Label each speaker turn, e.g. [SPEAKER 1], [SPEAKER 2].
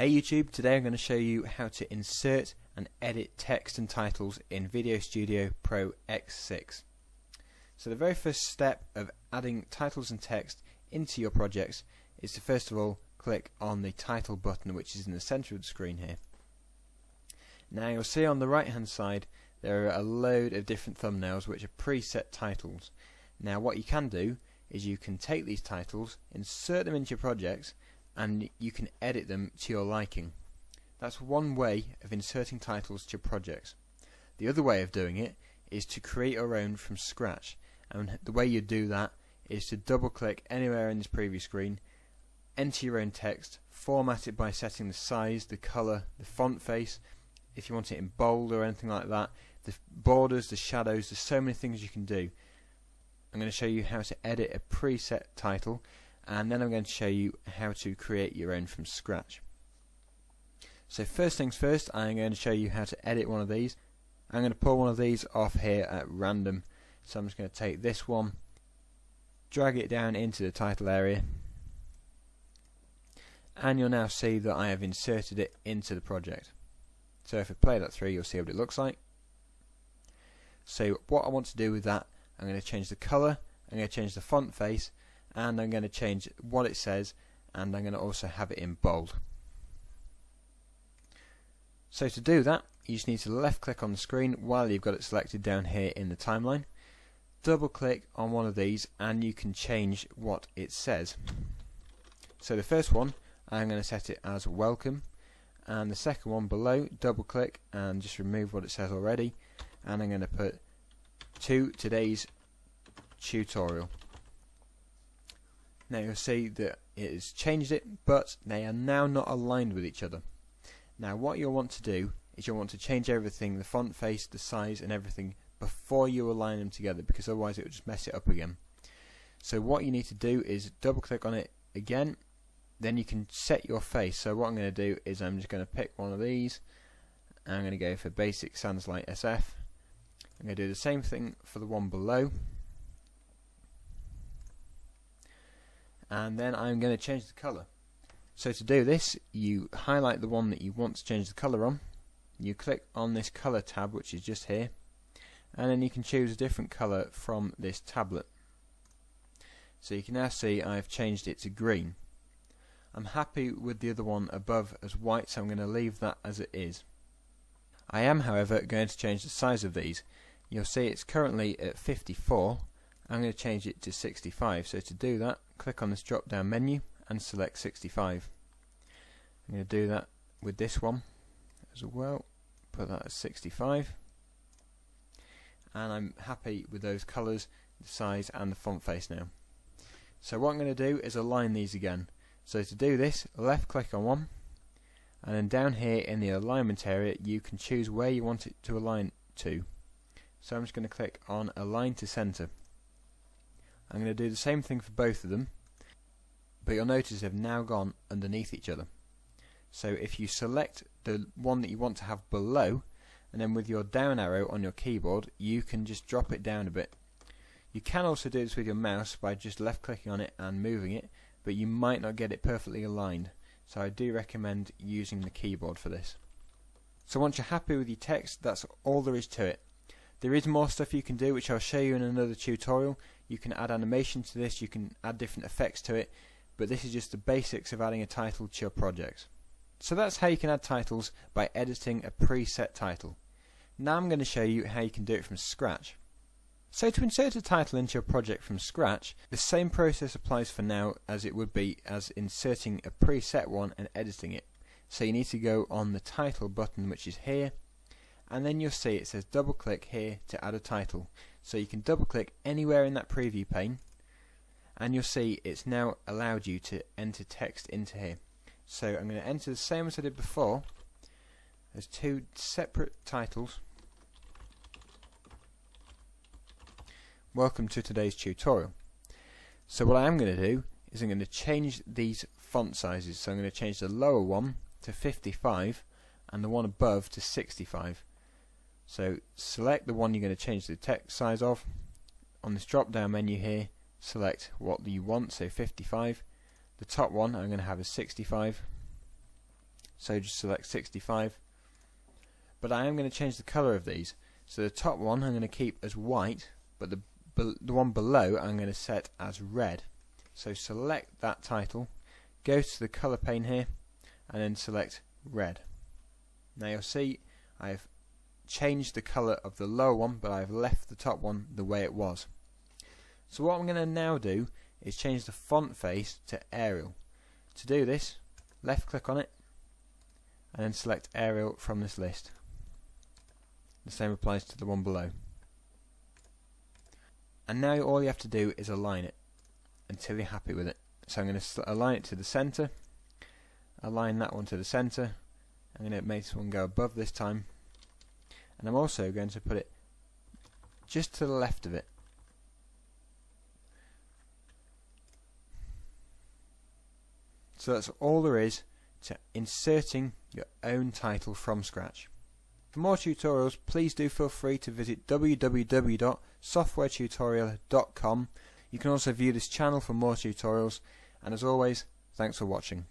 [SPEAKER 1] Hey YouTube, today I'm going to show you how to insert and edit text and titles in VideoStudio Pro X6. So the very first step of adding titles and text into your projects is to first of all click on the title button, which is in the center of the screen here. Now you'll see on the right hand side there are a load of different thumbnails which are preset titles. Now what you can do is you can take these titles, insert them into your projects, and you can edit them to your liking. That's one way of inserting titles to your projects. The other way of doing it is to create your own from scratch, and the way you do that is to double click anywhere in this preview screen, enter your own text, format it by setting the size, the color, the font face, if you want it in bold or anything like that, the borders, the shadows. There's so many things you can do. I'm going to show you how to edit a preset title, and then I'm going to show you how to create your own from scratch. So first things first, I'm going to show you how to edit one of these. I'm going to pull one of these off here at random. So I'm just going to take this one, drag it down into the title area, and you'll now see that I have inserted it into the project. So if I play that through, you'll see what it looks like. So what I want to do with that, I'm going to change the color, I'm going to change the font face, and I'm going to change what it says, and I'm going to also have it in bold. So to do that, you just need to left click on the screen while you've got it selected down here in the timeline, double click on one of these, and you can change what it says. So the first one, I'm going to set it as welcome, and the second one below, double click and just remove what it says already, and I'm going to put to today's tutorial. Now you'll see that it has changed it, but they are now not aligned with each other. Now what you'll want to do is you'll want to change everything, the font face, the size and everything, before you align them together, because otherwise it will just mess it up again. So what you need to do is double click on it again, then you can set your face. So what I'm going to do is I'm just going to pick one of these, and I'm going to go for basic sans light SF. I'm going to do the same thing for the one below, and then I'm going to change the color. So to do this, you highlight the one that you want to change the color on, you click on this color tab which is just here, and then you can choose a different color from this tablet. So you can now see I've changed it to green. I'm happy with the other one above as white, so I'm going to leave that as it is. I am however going to change the size of these. You'll see it's currently at 54. I'm going to change it to 65. So to do that, click on this drop down menu and select 65. I'm going to do that with this one as well, put that at 65, and I'm happy with those colours, the size and the font face now. So what I'm going to do is align these again. So to do this, left click on one, and then down here in the alignment area you can choose where you want it to align to. So I'm just going to click on align to center. I'm going to do the same thing for both of them, but you'll notice they've now gone underneath each other. So if you select the one that you want to have below, and then with your down arrow on your keyboard you can just drop it down a bit. You can also do this with your mouse by just left clicking on it and moving it, but you might not get it perfectly aligned, so I do recommend using the keyboard for this. So once you're happy with your text, that's all there is to it. There is more stuff you can do which I'll show you in another tutorial. You can add animation to this, you can add different effects to it, but this is just the basics of adding a title to your projects. So that's how you can add titles by editing a preset title. Now I'm going to show you how you can do it from scratch. So to insert a title into your project from scratch, the same process applies for now as it would be as inserting a preset one and editing it. So you need to go on the title button which is here, and then you'll see it says double click here to add a title. So you can double click anywhere in that preview pane, and you'll see it's now allowed you to enter text into here. So I'm going to enter the same as I did before. There's two separate titles. Welcome to today's tutorial. So what I am going to do is I'm going to change these font sizes. So I'm going to change the lower one to 55 and the one above to 65. So select the one you're going to change the text size of. On this drop down menu here, select what you want, so 55. The top one I'm going to have is 65. so just select 65. But I am going to change the colour of these. So the top one I'm going to keep as white, but the one below I'm going to set as red. So select that title, go to the colour pane here, and then select red. Now you'll see I've changed the colour of the lower one, but I've left the top one the way it was. So what I'm going to now do is change the font face to Arial. To do this, left click on it and then select Arial from this list. The same applies to the one below. And now all you have to do is align it until you're happy with it. So I'm going to align it to the centre, align that one to the centre. I'm going to make this one go above this time, and I'm also going to put it just to the left of it. So that's all there is to inserting your own title from scratch. For more tutorials, please do feel free to visit www.softwaretutorial.com. You can also view this channel for more tutorials, and as always, thanks for watching.